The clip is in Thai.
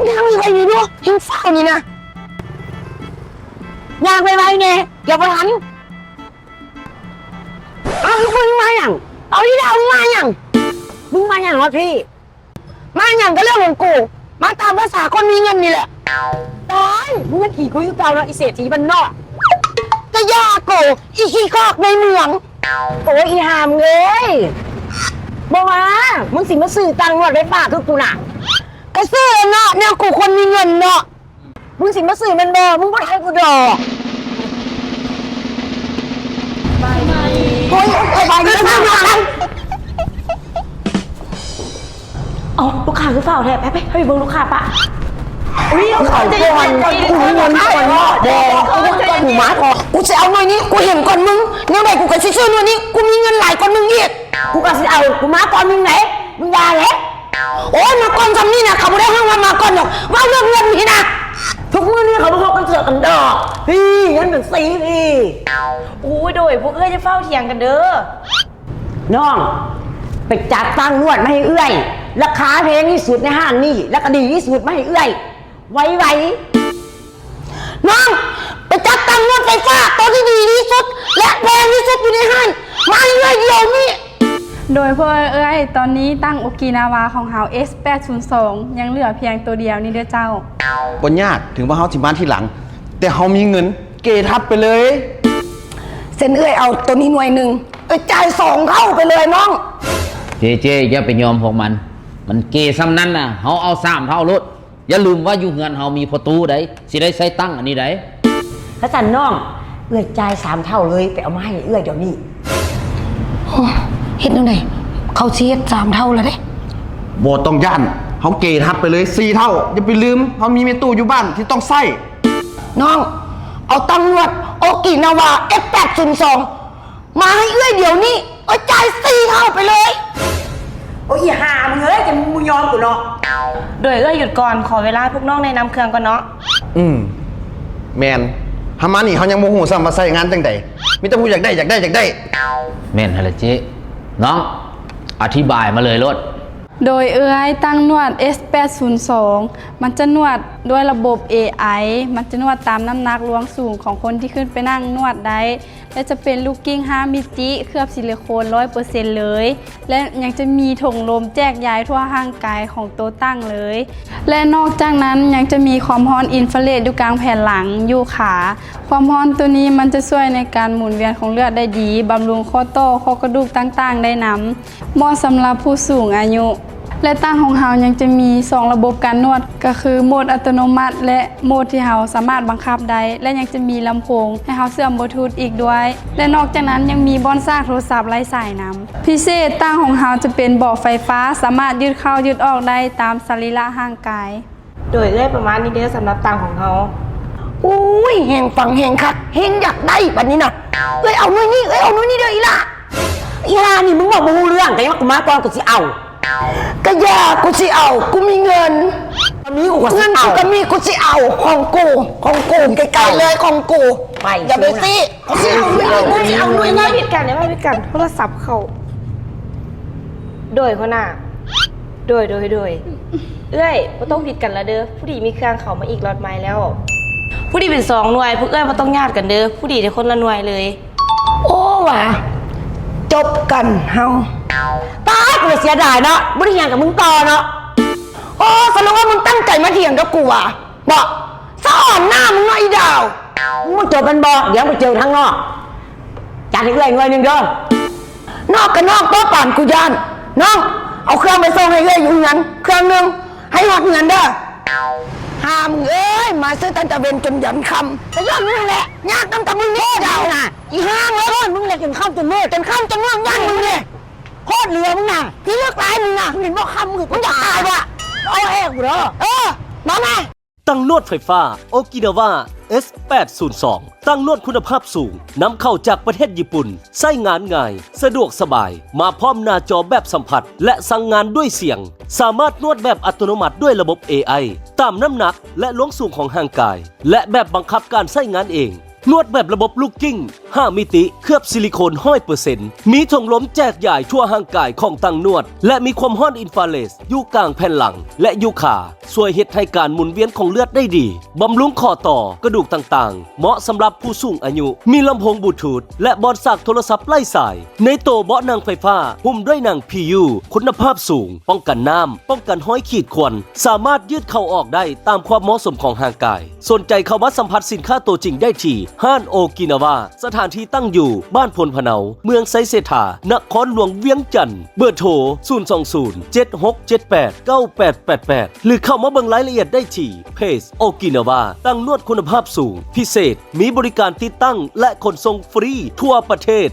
ยังอะไรอยู่ด้วยยังเฝ้านี่นะอยากไปไว้เนี่ยอย่าไปหันเอามึงมาอย่างเอาที่ดาวมึงมาอย่างวะพี่มาอย่างก็เรื่องของกูมาตามภาษาคนมีเงินนี่แหละตายมึงมันขี่คุยกับเราแล้วไอเศรษฐีบ้านนอกจะยากโกอีขี้คอกในเมืองโอ้ยอีหามเอ้ยบอกว่ามึงสิมาซื้อตังค์หมดได้ป่ะคือกูน่ะก็ซื้อเนาะเนี่ยกูคนมีเงินเนาะมึงสิมาซื้อมันบ่มึงบ่ให้กูดอกโอ้ยไปเลยนะอ๋อลูกค้าคือเฝ้าแท้ไปให้เบิ่งลูกค้าปะอุ้ยเอาก่อนกูมีเงินก่อนเด้กูมาก่อนกูจะเอาหน่อยนี้กูเห็นก่อนมึงเนี่ยไหนกูก็ซื้อหน่อยนี้กูมีเงินหลายก่อนมึงอีกกูก็สิเอากูมาก่อนมึงไหนมึงด่าแหละโอ้ยมาก่อนจำนี่นะเขาไม่ได้ห้องมาก่อนหรอกว่าเรื่องเงินนี่นะทุกมื้อนี่เขาบอกกันเสือกกันดอกพี่งั้นเป็นซีพี่อู้โดยพวกเอ้ยจะเฝ้าเถียงกันเด้อน้องไปจัดตั้งนวดมาให้เอื้อยราคาแพงที่สุดในห้างนี่และก็ดีที่สุดมาให้เอื้อยไวน้องไปจัดตั้งนวดไฟฟ้าตัวที่ดีที่สุดและแพงที่สุดอยู่ในห้างมาให้เอื้อยเดียวนี่โดยพ่อเอ้ยตอนนี้ตั้งโอกินาวาของเฮา S802 ยังเหลือเพียงตัวเดียวนี่เด้อเจ้าบ่ยากถึงว่าเฮาสิมาที่หลังแต่เฮามีเงินเกทับไปเลยเส้นเอื้อยเอาตัวนี้หน่วยหนึ่งจ่าย2เท่าไปเลยน้องเจอย่าไปยอมพวกมันเกซ้ำนั้นน่ะเฮาเอา3เท่ารถอย่าลืมว่าอยู่เฮือนเฮามีประตูใดสิได้ใช้ตั้งอันนี้ใดถ้าสั่นน้องเอื้อยจ่าย3เท่าเลยไปเอามาให้เอื้อยเดี๋ยวนี้เฮ็ดจังได๋เขาสิเฮ็ด3เท่าแล้วเด้บ่ต้องย่านเฮาเกทับไปเลย4เท่าอย่าไปลืมเฮามีเมตู้อยู่บ้านที่ต้องใช้น้องเอาตำรวจโอกินาวา F802 มาให้เอื้อยเดี๋ยวนี้จ่าย4เท่าไปเลยโอ้ยอีห่ามึงเอ้ยจะมึงยอมกูเนาะโดยเอ้ยหยุดก่อนขอเวลาพวกน้องในนำเครื่องก่อนเนาะแมนหามานี่เฮายังโมโหซ้ำว่าใส่งานจังได๋มีแต่ผู้อยากได้แม่นหั่นล่ะเจ๊น้องอธิบายมาเลยรถโดยเอื้อยตั้งนวด S802 มันจะนวดด้วยระบบ AI มันจะนวดตามน้ำหนักรวงสูงของคนที่ขึ้นไปนั่งนวดได้และจะเป็นลูกกิ้ง5มิติเคลือบซิลิโคน 100% เลยและยังจะมีถุงลมแจกย้ายทั่วร่างกายของตัวตั้งเลยและนอกจากนั้นยังจะมีความร้อนอินฟราเรดอยู่กลางแผ่นหลังอยู่ขาความร้อนตัวนี้มันจะช่วยในการหมุนเวียนของเลือดได้ดีบำรุงข้อโต้ข้อกระดูกต่างๆได้นำเหมาะสำหรับผู้สูงอายุและตั้งของเฮายังจะมี2ระบบการนวดก็คือโหมดอัตโนมัติและโหมดที่เฮาสามารถบังคับได้และยังจะมีลำโพงให้เฮาเชื่อมบลูทูธอีกด้วยและนอกจากนั้นยังมีบอนซ่าโทรศัพท์ไร้สายน้ำพิเศษตั้งของเฮาจะเป็นเบาะไฟฟ้าสามารถยืดเข้ายืดออกได้ตามสรีระร่างกายโดยเอ้ยประมาณนี้เด้อสำหรับตังของเฮาอุ้ยแหงฟังแหงคักแหงอยากได้แบบนี้นะเอาหน่อยนี่เอาหน่อยนี่เด้ออีล่ะอีห่านี่มึงบอกมึงรู้เรื่องแต่ว่ากูมาก่อนกูสิเอาก็อย่ากูสิเอากูมีเงินมีกูเงินกูก็มีกูสิเอาของกูไกลๆเลยของกูไปอย่าไปสิกูสิเอาหน่วยนะพิดกันได้ไหมพิดกันโทรศัพท์เขาโดยเขาหน้าโดยเอ้ยไม่ต้องผิดกันละเด้อผู้ดีมีเครื่องเขามาอีกรอดไม้แล้วผู้ดีเป็น2หน่วยผู้เอ้ยไม่ต้องญาติกันเด้อผู้ดีได้คนละหน่วยเลยโอ้ว่ะจบกันเฮาตายกูเสียดายเนาะไม่ได้เถียงกับมึงต่อเนาะโอ้แสดงว่ามึงตั้งใจมาเถียงกับกูอ่ะบอกสะอ่อนหน้ามึงหน่อยดาวมึงจบกันบอกเดี๋ยวไปเจอทั้งนอกจัดอีกเลยหน่วยหนึ่งเด้อนอกกับนอกตัวป่านกูยันน้องเอาเครื่องไปส่งให้เอ้ยอยู่งั้นเครื่องนึงให้หอดเงินเด้อห้ามเอ้ยมาซื้อตั้งแต่เวนจนยันคำแต่ย้อนมึงแหละยากตั้งแต่มึงนี่ดาวน่ะอีห้างเลยมึงแหละจนข้ามจนเมื่อจนข้ามจนเมื่อย่างมึงเนี่ยโคตรเหลือมึงน่ะที่เลือกร้ายมึงน่ะเห็นว่าคำมึงอยากตายวะเอาแหกเหรอมาไงตั้งนวดไฟฟ้าโอกินาวา S802 ตั้งนวดคุณภาพสูงนำเข้าจากประเทศญี่ปุ่นใช้งานง่ายสะดวกสบายมาพร้อมหน้าจอแบบสัมผัสและสั่งงานด้วยเสียงสามารถนวดแบบอัตโนมัติด้วยระบบ AI ตามน้ำหนักและล้วงสูงของร่างกายและแบบบังคับการใช้งานเอง นวดแบบระบบลูกกิ้ง 5 มิติเคลือบซิลิโคน100%มีถุงลมแจกใหญ่ทั่วห่างกายของตั้งนวด และมีความร้อนอินฟราเรดอยู่กลางแผ่นหลัง และอยู่ขาช่วยเฮ็ดให้การหมุนเวียนของเลือดได้ดีบำรุงข้อต่อกระดูกต่างๆ เหมาะสำหรับผู้สูงอายุ มีลำโพงบลูทูธและบอร์ดสากโทรศัพท์ไร้สาย ในโตเบาะนั่งไฟฟ้าหุ้มด้วยหนัง PU คุณภาพสูง ป้องกันน้ำป้องกันห้อยขีดข่วนสามารถยืดเข้าออกได้ตามความเหมาะสมของร่างกายสนใจเข้ามาสัมผัสสินค้าตัวจริงได้ที่ห้านโอกินาวาสถานที่ตั้งอยู่บ้านพลพะเนาเมืองไซเซธานครหลวงเวียงจันทร์เบอร์โทร 020-7678-9888 หรือเข้ามาเบิ่งรายละเอียดได้ที่เพจโอกินาวาตั้งนวดคุณภาพสูงพิเศษมีบริการติดตั้งและขนส่งฟรีทั่วประเทศ